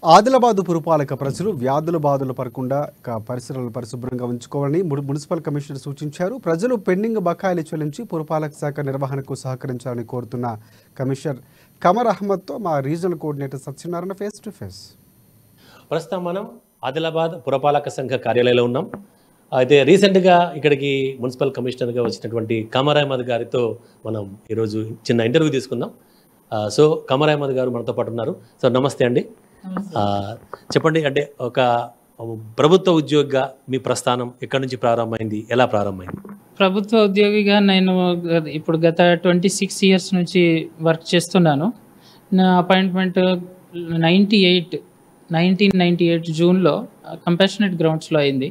ఆదిలాబాద్ పురపాలక ప్రజలు వ్యాధుల బాధలు పడకుండా పరిసరాలను పరిశుభ్రంగా ఉంచుకోవాలని మున్సిపల్ కమిషనర్ సూచించారు. ప్రజలు పెండింగ్ బకాయిలు చెల్లించి పురపాలక శాఖ నిర్వహణకు సహకరించాలని కోరుతున్న కమిషనర్ కమర్ అహ్మద్తో మా regional coordinator Satyanarayana face to face. ప్రస్తుతం మనం ఆదిలాబాద్ పురపాలక సంఘ కార్యాలయంలో ఉన్నాం. అయితే రీసెంట్గా ఇక్కడికి మున్సిపల్ కమిషనర్గా వచ్చినటువంటి కమర్ అహ్మద్ గారితో మనం ఈరోజు చిన్న ఇంటర్వ్యూ తీసుకుందాం. సో కమర్ అహ్మద్ గారు మనతో పాటు ఉన్నారు. సో నమస్తే అండి. చెప్పండి, అంటే ఒక ప్రభుత్వ ఉద్యోగిగా మీ ప్రస్థానం ఎక్కడి నుంచి ప్రారంభమైంది, ఎలా ప్రారంభమైంది? ప్రభుత్వ ఉద్యోగిగా నేను ఇప్పుడు గత 26 years నుంచి వర్క్ చేస్తున్నాను. నా అపాయింట్మెంట్ 1998 జూన్లో కంపాషనేట్ గ్రౌండ్స్లో అయింది.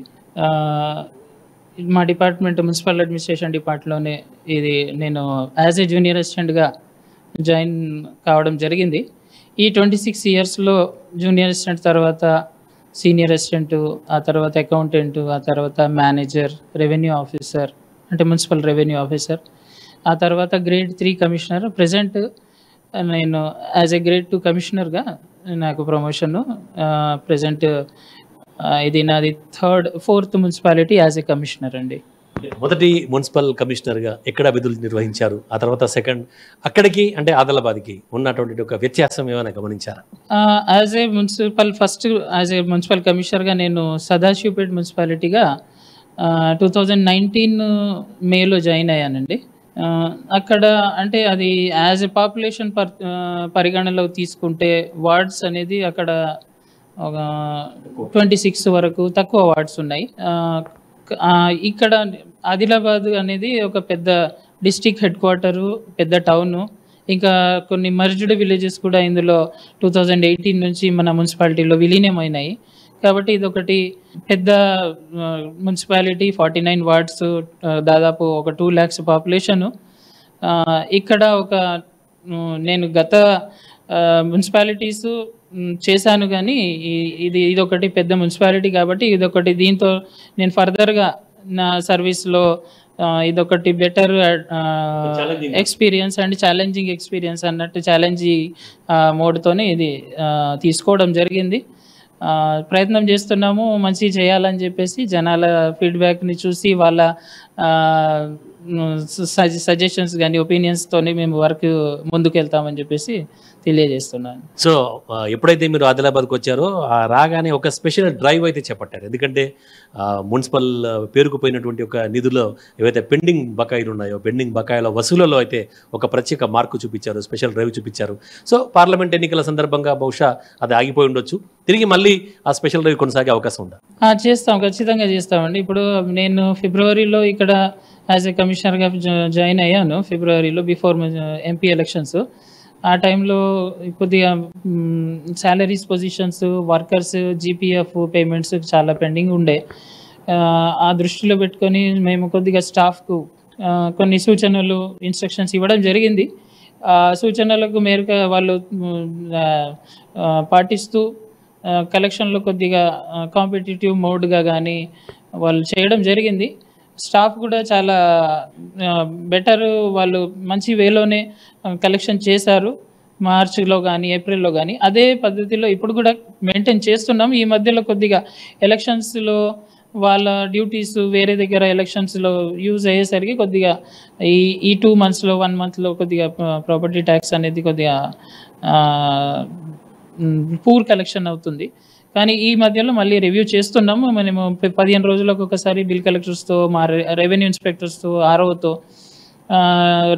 మా డిపార్ట్మెంట్ మున్సిపల్ అడ్మినిస్ట్రేషన్ డిపార్ట్మెంట్లోనే ఇది నేను యాజ్ ఏ జూనియర్ అసిస్టెంట్గా జాయిన్ కావడం జరిగింది. ఈ 26 yearsలో జూనియర్ అసిస్టెంట్ తర్వాత సీనియర్ అసిస్టెంట్, ఆ తర్వాత అకౌంటెంట్, ఆ తర్వాత మేనేజర్, రెవెన్యూ ఆఫీసర్ అంటే మున్సిపల్ రెవెన్యూ ఆఫీసర్, ఆ తర్వాత గ్రేడ్ 3 కమిషనర్. ప్రజెంట్ నేను యాజ్ ఏ గ్రేడ్ 2 కమిషనర్గా నాకు ప్రమోషను. ప్రజెంట్ ఇది నాది 4th municipality as a commissioner అండి. మొదటి మున్సిపల్ కమిషనర్గా ఎక్కడ విధులు నిర్వహించారు? ఆ తర్వాత సెకండ్ అక్కడికి అంటే ఆదిలాబాద్కి ఉన్నటువంటి ఒక వ్యత్యాసం ఏమైనా గమనించారా? యాజ్ ఏ మున్సిపల్ కమిషనర్గా నేను సదాశివపేట మున్సిపాలిటీగా 2019 మేలో జాయిన్ అయ్యానండి. అక్కడ అంటే అది యాజ్ ఏ పాపులేషన్ పరిగణనలో తీసుకుంటే వార్డ్స్ అనేది అక్కడ ఒక 26 వరకు తక్కువ వార్డ్స్ ఉన్నాయి. ఇక్కడ ఆదిలాబాద్ అనేది ఒక పెద్ద డిస్ట్రిక్ట్ హెడ్ క్వార్టరు, పెద్ద టౌను, ఇంకా కొన్ని మర్జ్డ్ విలేజెస్ కూడా ఇందులో 2018 నుంచి మన మున్సిపాలిటీలో విలీనమైనాయి. కాబట్టి ఇది ఒకటి పెద్ద మున్సిపాలిటీ, 49 వార్డ్స్, దాదాపు ఒక 2 lakhs పాపులేషను. ఇక్కడ నేను గత మున్సిపాలిటీస్ చేశాను, కానీ ఇది ఒకటి పెద్ద మున్సిపాలిటీ కాబట్టి ఇదొకటి, దీంతో నేను ఫర్దర్గా నా సర్వీస్లో ఇదొకటి better experience and challenging experience అన్నట్టు ఛాలెంజింగ్ మోడ్తోనే ఇది తీసుకోవడం జరిగింది. ప్రయత్నం చేస్తున్నాము మంచి చేయాలని చెప్పేసి. జనాల ఫీడ్బ్యాక్ని చూసి వాళ్ళ సజెషన్స్ కానీ ఒపీనియన్స్తోనే మేము వర్క్ ముందుకు వెళ్తామని చెప్పేసి తెలియజేస్తున్నాను. సో ఎప్పుడైతే మీరు ఆదిలాబాద్కి వచ్చారో రాగానే ఒక స్పెషల్ డ్రైవ్ అయితే చేపట్టారు. ఎందుకంటే మున్సిపల్ పేరుకుపోయినటువంటి ఒక నిధులో ఏవైతే పెండింగ్ బకాయిలు ఉన్నాయో, పెండింగ్ బకాయిల వసూలలో అయితే ఒక ప్రత్యేక మార్కు చూపించారు, స్పెషల్ డ్రైవ్ చూపించారు. సో పార్లమెంట్ ఎన్నికల సందర్భంగా బహుశా అది ఆగిపోయి ఉండొచ్చు, తిరిగి మళ్ళీ ఆ స్పెషల్ డ్రైవ్ కొనసాగే అవకాశం ఉందా? చేస్తాం, ఖచ్చితంగా చేస్తామండి. ఇప్పుడు నేను ఫిబ్రవరిలో ఇక్కడ యాజ్ ఏ కమిషనర్గా జాయిన్ అయ్యాను. ఫిబ్రవరిలో బిఫోర్ ఎంపీ ఎలక్షన్స్. ఆ టైంలో కొద్దిగా salaries, positions, workers, GPF payments చాలా పెండింగ్ ఉండే. ఆ దృష్టిలో పెట్టుకొని మేము కొద్దిగా స్టాఫ్కు కొన్ని సూచనలు, ఇన్స్ట్రక్షన్స్ ఇవ్వడం జరిగింది. ఆ సూచనలకు మేరకు వాళ్ళు పాటిస్తూ కలెక్షన్లో కొద్దిగా కాంపిటేటివ్ మోడ్గా కానీ వాళ్ళు చేయడం జరిగింది. స్టాఫ్ కూడా చాలా బెటర్, వాళ్ళు మంచి వేలోనే కలెక్షన్ చేశారు. మార్చిలో కానీ ఏప్రిల్లో కానీ అదే పద్ధతిలో ఇప్పుడు కూడా మెయింటైన్ చేస్తున్నాం. ఈ మధ్యలో కొద్దిగా ఎలక్షన్స్లో వాళ్ళ డ్యూటీస్ వేరే దగ్గర ఎలక్షన్స్లో యూజ్ అయ్యేసరికి కొద్దిగా ఈ 2 monthsలో 1 monthలో కొద్దిగా ప్రాపర్టీ ట్యాక్స్ అనేది కొద్దిగా పూర్ కలెక్షన్ అవుతుంది. కానీ ఈ మధ్యలో మళ్ళీ రివ్యూ చేస్తున్నాము. మేము 15 రోజులకు ఒకసారి బిల్ కలెక్టర్స్తో, మా రెవెన్యూ ఇన్స్పెక్టర్స్తో, ఆర్ఓతో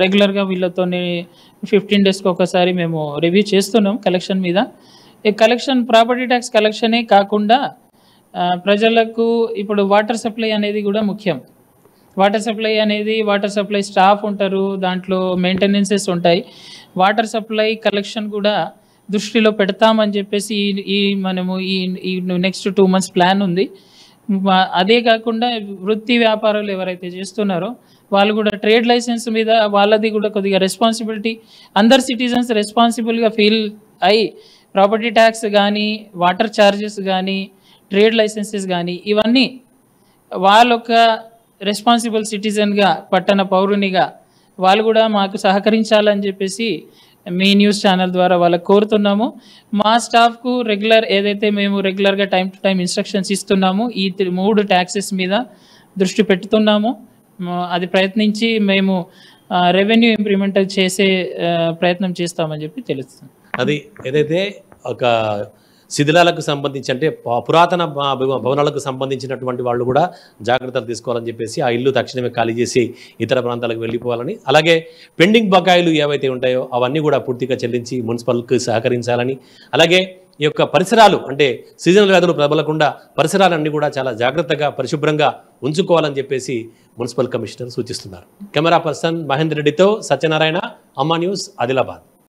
రెగ్యులర్గా వీళ్ళతోనే 15 daysకి ఒకసారి మేము రివ్యూ చేస్తున్నాం కలెక్షన్ మీద. ఈ కలెక్షన్ ప్రాపర్టీ ట్యాక్స్ కలెక్షనే కాకుండా ప్రజలకు ఇప్పుడు వాటర్ సప్లై అనేది కూడా ముఖ్యం. వాటర్ సప్లై స్టాఫ్ ఉంటారు, దాంట్లో మెయింటెనెన్సెస్ ఉంటాయి. వాటర్ సప్లై కలెక్షన్ కూడా దృష్టిలో పెడతామని చెప్పేసి మనము ఈ నెక్స్ట్ 2 months ప్లాన్ ఉంది. అదే కాకుండా వృత్తి వ్యాపారాలు ఎవరైతే చేస్తున్నారో వాళ్ళు కూడా ట్రేడ్ లైసెన్స్ మీద వాళ్ళది కూడా కొద్దిగా రెస్పాన్సిబిలిటీ, అందరు సిటిజన్స్ రెస్పాన్సిబుల్గా ఫీల్ అయ్యి ప్రాపర్టీ ట్యాక్స్ కానీ, వాటర్ ఛార్జెస్ కానీ, ట్రేడ్ లైసెన్సెస్ కానీ ఇవన్నీ వాళ్ళొక రెస్పాన్సిబుల్ సిటిజన్గా, పట్టణ పౌరునిగా వాళ్ళు కూడా మాకు సహకరించాలని చెప్పేసి మీ న్యూస్ ఛానల్ ద్వారా వాళ్ళకి కోరుతున్నాము. మా స్టాఫ్కు ఏదైతే మేము రెగ్యులర్గా టైం టు టైం ఇన్స్ట్రక్షన్స్ ఇస్తున్నాము, ఈ 3 ట్యాక్సెస్ మీద దృష్టి పెడుతున్నాము. అది ప్రయత్నించి మేము రెవెన్యూ ఇంప్లిమెంట్ చేసే ప్రయత్నం చేస్తామని చెప్పి తెలుస్తుంది. అది ఏదైతే ఒక శిథిలాలకు సంబంధించి అంటే పురాతన భవనాలకు సంబంధించినటువంటి వాళ్ళు కూడా జాగ్రత్తలు తీసుకోవాలని చెప్పేసి ఆ ఇల్లు తక్షణమే ఖాళీ చేసి ఇతర ప్రాంతాలకు వెళ్ళిపోవాలని, అలాగే పెండింగ్ బకాయిలు ఏవైతే ఉంటాయో అవన్నీ కూడా పూర్తిగా చెల్లించి మున్సిపల్కి సహకరించాలని, అలాగే ఈ యొక్క పరిసరాలు అంటే సీజనల్ వ్యాధులు ప్రబలకుండా పరిసరాలన్నీ కూడా చాలా జాగ్రత్తగా పరిశుభ్రంగా ఉంచుకోవాలని చెప్పేసి మున్సిపల్ కమిషనర్ సూచిస్తున్నారు. కెమెరా పర్సన్ మహేందర్ రెడ్డితో సత్యనారాయణ, అమ్మా న్యూస్, ఆదిలాబాద్.